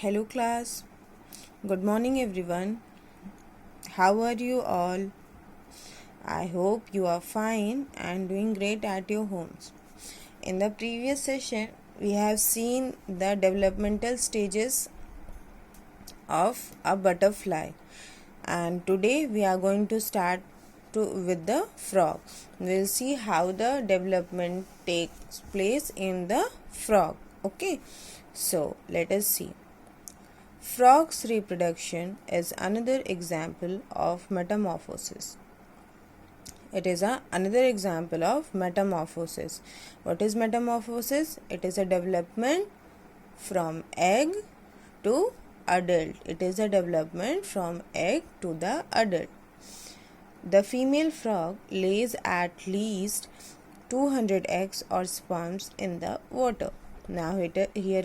Hello class. Good morning everyone. How are you all? I hope you are fine and doing great at your homes. In the previous session, we have seen the developmental stages of a butterfly, and today we are going to start with the frog. We'll see how the development takes place in the frog. Okay, so let us see. Frog's reproduction is another example of metamorphosis. It is another example of metamorphosis. What is metamorphosis? It is a development from egg to adult. It is a development from egg to the adult. The female frog lays at least 200 eggs or sperms in the water. Now here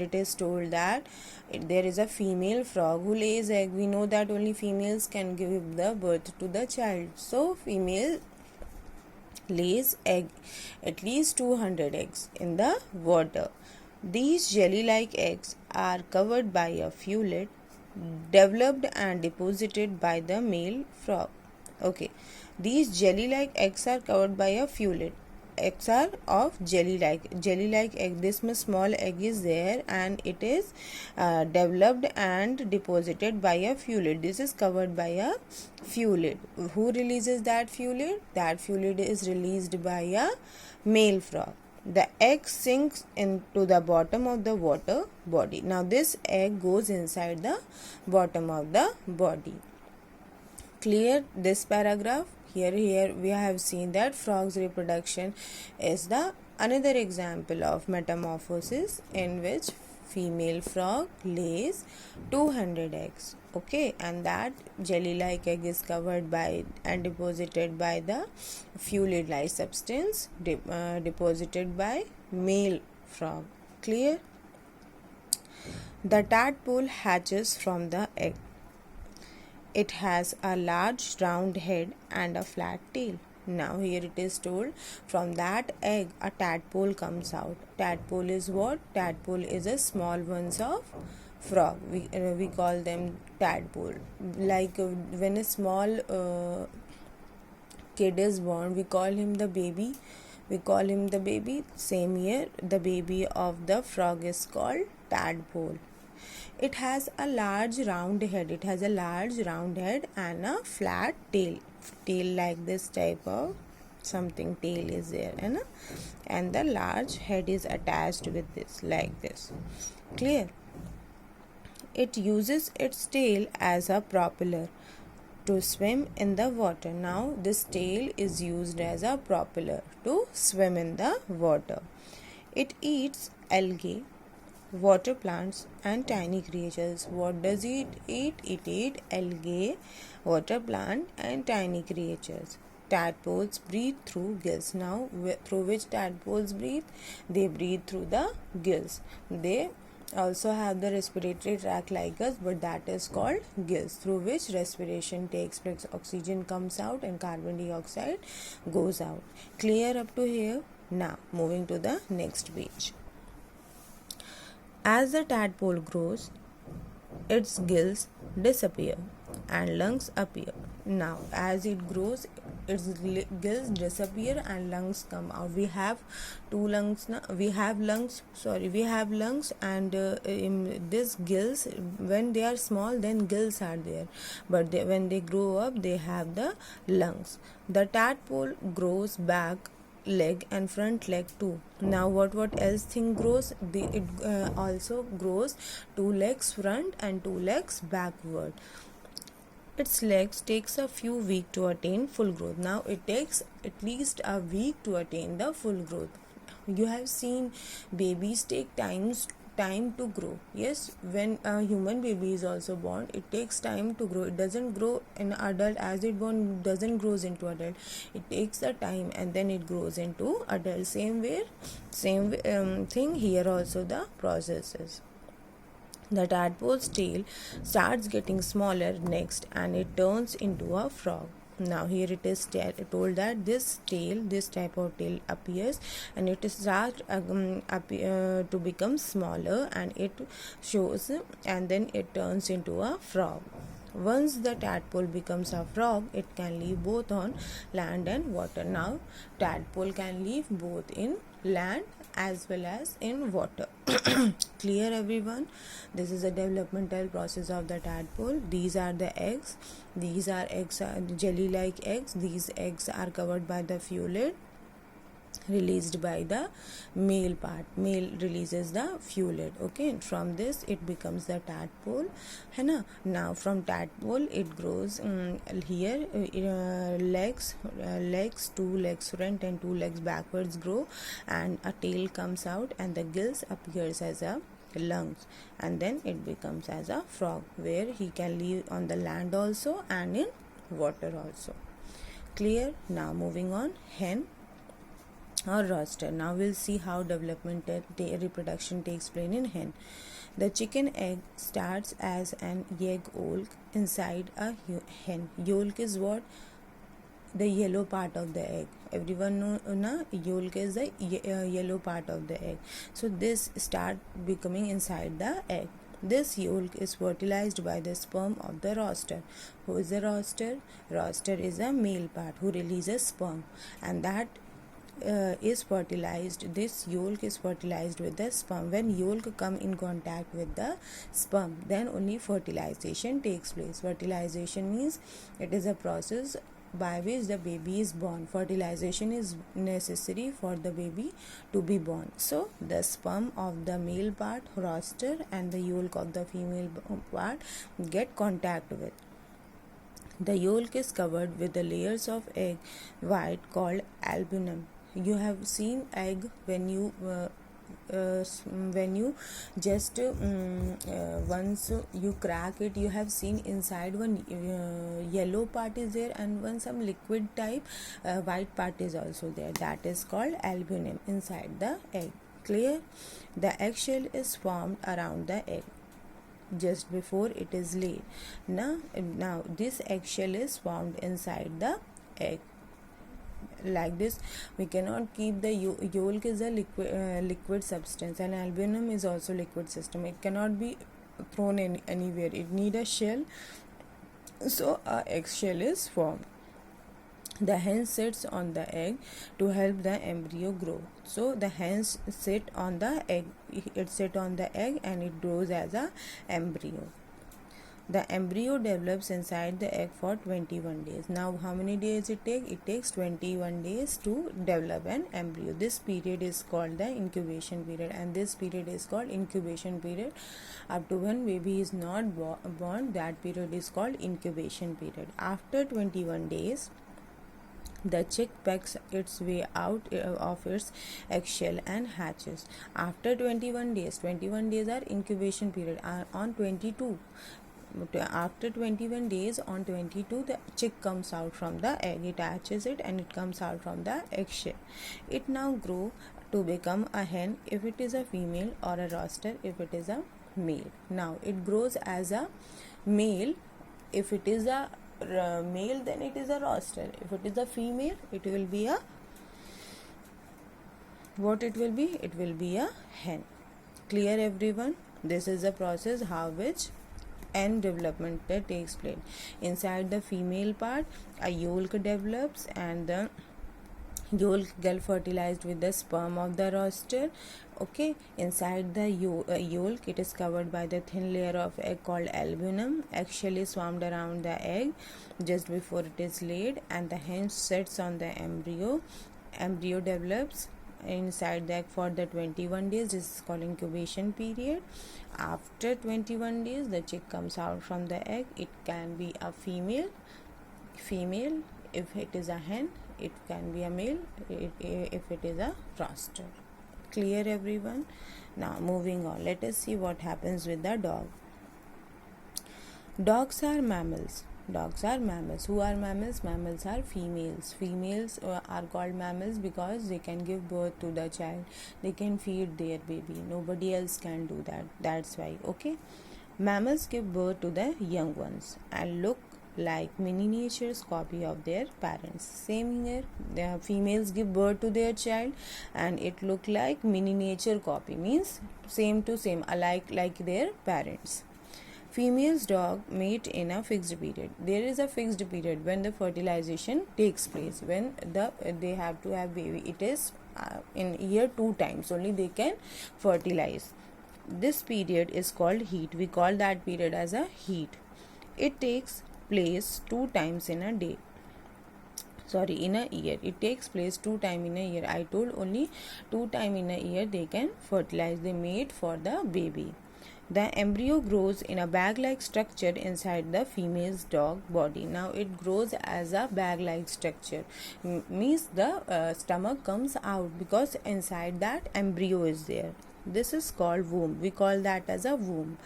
it is told that there is a female frog who lays egg. We know that only females can give the birth to the child. So female lays egg, at least 200 eggs in the water. These jelly-like eggs are covered by a fluid developed and deposited by the male frog. Okay, these jelly-like eggs are covered by a fluid. Eggs are of jelly-like egg. This much small egg is there and it is developed and deposited by a fluid. This is covered by a fluid. Who releases that fluid? That fluid is released by a male frog. The egg sinks into the bottom of the water body. Now this egg goes inside the bottom of the body. Clear this paragraph? Here we have seen that frog's reproduction is the another example of metamorphosis in which female frog lays 200 eggs. Okay, and that jelly-like egg is covered by and deposited by the fluid-like substance deposited by male frog. Clear? The tadpole hatches from the egg. It has a large round head and a flat tail. Now here it is told from that egg a tadpole comes out. Tadpole is what? Tadpole is a small ones of frog. We call them tadpole. Like when a small kid is born, we call him the baby. Same here, the baby of the frog is called tadpole. It has a large round head. And a flat tail. Tail like this type of something tail is there, and the large head is attached with this like this. Clear? It uses its tail as a propeller to swim in the water. Now this tail is used as a propeller to swim in the water. It eats algae, water plants and tiny creatures. What does it eat? It eats algae, water plant and tiny creatures. Tadpoles breathe through gills. Now through which tadpoles breathe? They breathe through the gills. They also have the respiratory tract like us, but that is called gills, through which respiration takes place. Oxygen comes out and carbon dioxide goes out. Clear up to here? Now moving to the next page. As the tadpole grows, its gills disappear and lungs appear. Now, as it grows, its gills disappear and lungs come out. We have two lungs now. We have lungs, and in these gills, when they are small, then gills are there. But when they grow up, they have the lungs. The tadpole grows back leg and front leg too. Now what else thing grows? It also grows 2 legs front and 2 legs backward. Its legs takes a few weeks to attain full growth. Now it takes at least a week to attain the full growth. You have seen babies take time to grow. Yes, when a human baby is also born, it takes time to grow. It doesn't grow in adult as it born doesn't grows into adult. It takes the time and then it grows into adult. Same thing here also the process is. The tadpole's tail starts getting smaller next and it turns into a frog. Now here it is told that this type of tail appears, and it starts to become smaller, and it shows, and then it turns into a frog. Once the tadpole becomes a frog, it can live both on land and water. Now tadpole can live both in land as well as in water. Clear, everyone? This is a developmental process of the tadpole. These are the eggs. These are eggs, jelly like eggs. These eggs are covered by the fluid released by the male part. Male releases the fluid. Okay, from this it becomes the tadpole, है ना. Now from tadpole it grows here legs, two legs front and two legs backwards grow, and a tail comes out, and the gills appears as a lungs, and then it becomes as a frog, where he can live on the land also and in water also. Clear? Now moving on, hen or rooster. Now we'll see how developmental reproduction takes place in hen. The chicken egg starts as an egg yolk inside a hen. Yolk is what? The yellow part of the egg. Everyone know na, yolk is the yellow part of the egg. So this start becoming inside the egg. This yolk is fertilized by the sperm of the rooster. Who is the rooster? Rooster is a male part who releases sperm, and that is fertilized. This yolk is fertilized with the sperm. When yolk come in contact with the sperm, then only fertilization takes place. Fertilization means it is a process by which the baby is born. Fertilization is necessary for the baby to be born. So the sperm of the male part, rooster, and the yolk of the female part get contact with. The yolk is covered with the layers of egg white called albumen. You have seen egg when you just once you crack it, you have seen inside one yellow part is there, and one some liquid type white part is also there. That is called albumen inside the egg. Clear? The eggshell is formed around the egg just before it is laid. Now this eggshell is formed inside the egg. Like this, we cannot keep the yolk is a liquid substance, and albumen is also liquid system. It cannot be thrown anywhere. It need a shell, so a eggshell is formed. The hen sits on the egg to help the embryo grow. So the hens sit on the egg. It sit on the egg and it grows as a embryo. The embryo develops inside the egg for 21 days. Now, how many days it takes? It takes 21 days to develop an embryo. This period is called the incubation period, and this period is called incubation period. Up to when baby is not born, that period is called incubation period. After 21 days, the chick pecks its way out of its eggshell and hatches. After 21 days are incubation period. On 22, after 21 days, on 22, the chick comes out from the egg. It hatches it and it comes out from the eggshell. It now grows to become a hen if it is a female, or a rooster if it is a male. Now it grows as a male. If it is a male, then it is a rooster. If it is a female, it will be a what it will be? It will be a hen. Clear, everyone? This is the process how which and development that takes place. Inside the female part, a yolk develops, and the yolk get fertilized with the sperm of the rooster. Okay, inside the yolk, it is covered by the thin layer of egg called albumen. Eggshell is formed around the egg just before it is laid, and the hen sits on the embryo. Embryo develops inside the egg for the 21 days. This is called incubation period. After 21 days, the chick comes out from the egg. It can be a female. If it is a hen, it can be a male if it is a rooster. Clear, everyone? Now moving on, let us see what happens with the dog. Dogs are mammals. Dogs are mammals. Who are mammals? Mammals are females. Females are called mammals because they can give birth to the child. They can feed their baby. Nobody else can do that. That's why. Okay. Mammals give birth to the young ones and look like miniatures copy of their parents. Same here, the females give birth to their child and it look like miniature copy, means same to same, alike like their parents. Females dog mate in a fixed period. There is a fixed period when the fertilization takes place, when they have to have baby. It is in year 2 times only they can fertilize. This period is called heat. We call that period as a heat. It takes place 2 times in a day. Sorry, in a year. It takes place 2 times in a year. I told only 2 times in a year they can fertilize. They mate for the baby. The embryo grows in a bag-like structure inside the female's dog body. Now it grows as a bag-like structure. Means the stomach comes out because inside that embryo is there. This is called womb. We call that as a womb.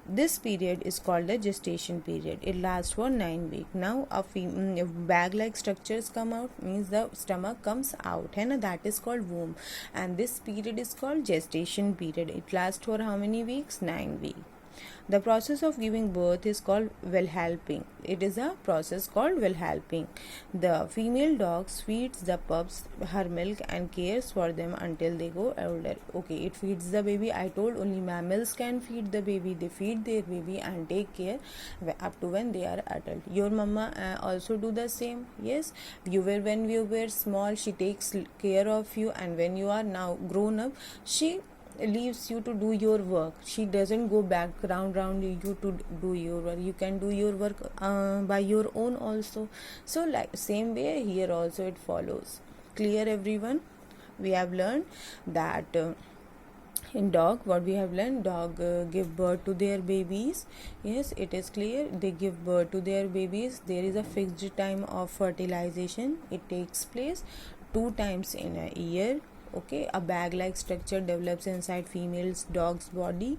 This period is called the gestation period. It lasts for 9 weeks. Now a bag-like structures come out, means the stomach comes out, and that is called womb. And this period is called gestation period. It lasts for how many weeks? 9 weeks. The process of giving birth is called wellhelping. It is a process called wellhelping. The female dog feeds the pups her milk and cares for them until they go older. Okay, it feeds the baby. I told only mammals can feed the baby. They feed their baby and take care up to when they are adult. Your mama also do the same. Yes, when you were small, she takes care of you, and when you are now grown up, she leaves you to do your work. She doesn't go back round you to do your work. You can do your work by your own also. So like same way here also it follows. Clear everyone? We have learned that in dog, what we have learned, dog give birth to their babies. Yes, it is clear, they give birth to their babies. There is a fixed time of fertilization. It takes place 2 times in a year. Okay, a bag-like structure develops inside female's dog's body.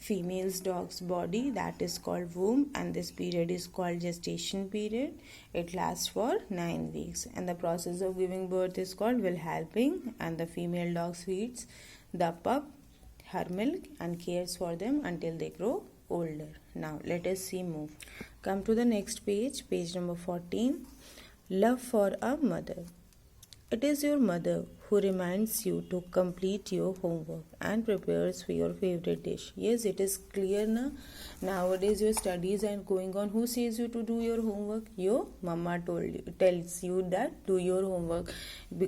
That is called womb, and this period is called gestation period. It lasts for 9 weeks, and the process of giving birth is called wellhelping, and the female dog feeds the pup her milk and cares for them until they grow older. Now let us see move. Come to the next page, page number 14. Love for a mother. It is your mother who reminds you to complete your homework and prepares for your favorite dish. Yes, it is clear now. Nowadays your studies are going on. Who says you to do your homework? Your mama tells you that do your homework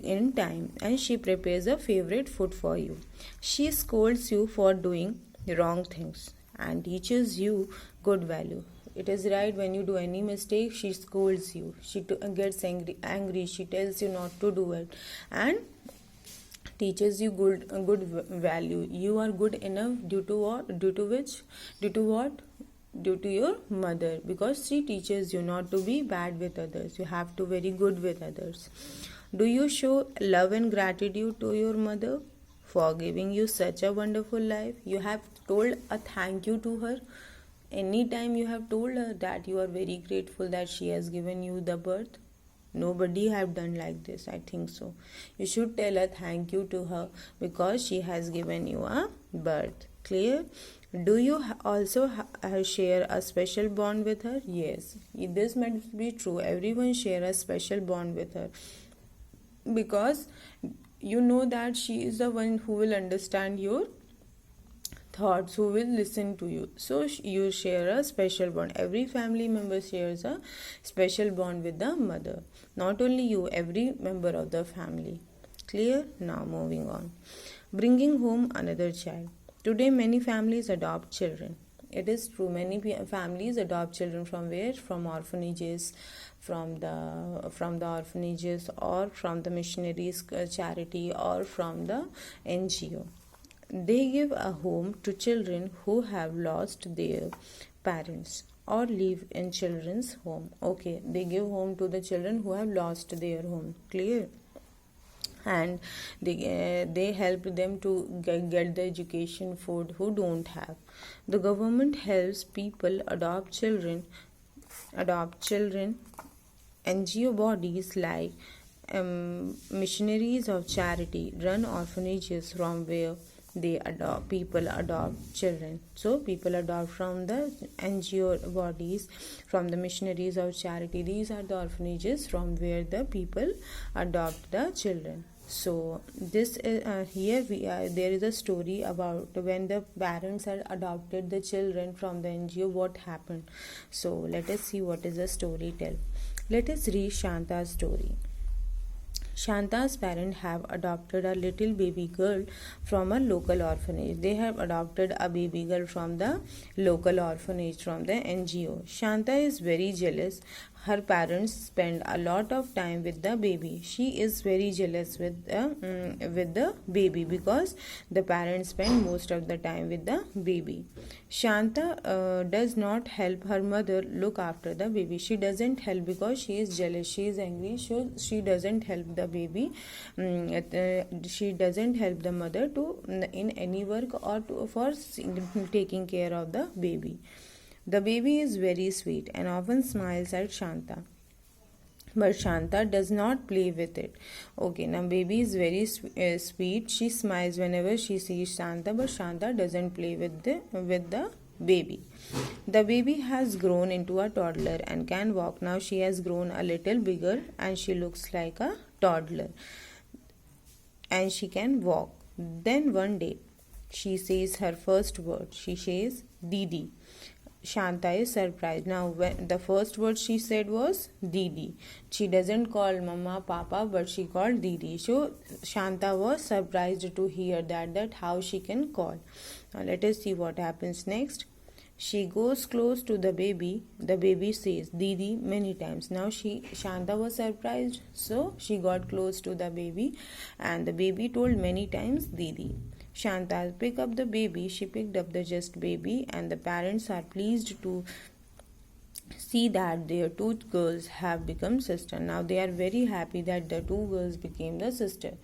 in time, and she prepares a favorite food for you. She scolds you for doing wrong things and teaches you good value. It is right, when you do any mistake, she scolds you. She gets angry. She tells you not to do it and teaches you good value. You are good enough due to what? Due to your mother, because she teaches you not to be bad with others. You have to very good with others. Do you show love and gratitude to your mother for giving you such a wonderful life? You have told a thank you to her. Anytime you have told her that you are very grateful that she has given you the birth? Nobody have done like this, I think so. You should tell a thank you to her because she has given you a birth. Clear? Do you also share a special bond with her? Yes, this might be true. Everyone share a special bond with her because you know that she is the one who will understand your thoughts, who will listen to you. So you share a special bond. Every family member shares a special bond with the mother. Not only you, every member of the family. Clear? Now moving on. Bringing home another child. Today many families adopt children. It is true, many families adopt children from where? From orphanages, from the orphanages, or from the missionaries charity, or from the NGO. They give a home to children who have lost their parents or live in children's home. Okay, they give home to the children who have lost their home. Clear? And they help them to get the education, food who don't have. The government helps people adopt children. NGO bodies like missionaries of charity run orphanages from where people adopt children. So people adopt from the NGO bodies, from the missionaries of charity. These are the orphanages from where the people adopt the children. So this is, here we are, there is a story about when the parents had adopted the children from the NGO, what happened. So let us see what is the story tell. Let us read Shanta's story. Shanta's parents have adopted a little baby girl from a local orphanage. They have adopted a baby girl from the local orphanage from the NGO. Shanta is very jealous. Her parents spend a lot of time with the baby. She is very jealous with the baby because the parents spend most of the time with the baby. Shanta does not help her mother look after the baby. She doesn't help because she is jealous. She is angry. So she doesn't help the baby. She doesn't help the mother to in any work or for taking care of the baby. The baby is very sweet and often smiles at Shanta. But Shanta does not play with it. Okay, now baby is very sweet. She smiles whenever she sees Shanta, but Shanta doesn't play with the baby. The baby has grown into a toddler and can walk. Now she has grown a little bigger and she looks like a toddler. And she can walk. Then one day, she says her first word. She says Didi. Shanta is surprised. Now, when the first word she said was Didi. She doesn't call Mama, Papa, but she called Didi. So, Shanta was surprised to hear that how she can call. Now, let us see what happens next. She goes close to the baby. The baby says Didi many times. Now Shanta was surprised, so she got close to the baby and the baby told many times Didi. Shanta picked up the baby. She picked up the just baby and the parents are pleased to see that their two girls have become sister. Now they are very happy that the two girls became the sister.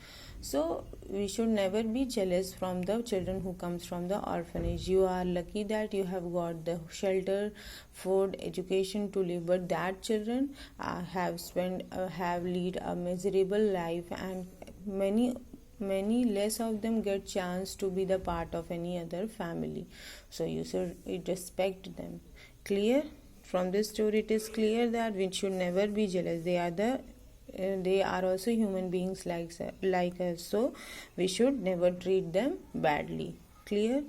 So we should never be jealous from the children who comes from the orphanage. You are lucky that you have got the shelter, food, education to live, but that children have lead a miserable life, and many less of them get chance to be the part of any other family. So you should respect them. Clear? From this story it is clear that we should never be jealous. They are also human beings like us, so we should never treat them badly. Clear?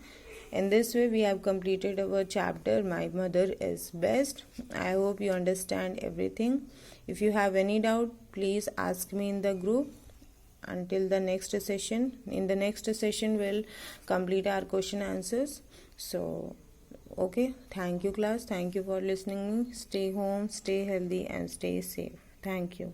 In this way we have completed our chapter My Mother is Best. I hope you understand everything. If you have any doubt, please ask me in the group. Until the next session. In the next session we'll complete our question answers. So okay, thank you class. Thank you for listening. Stay home, stay healthy and stay safe. Thank you.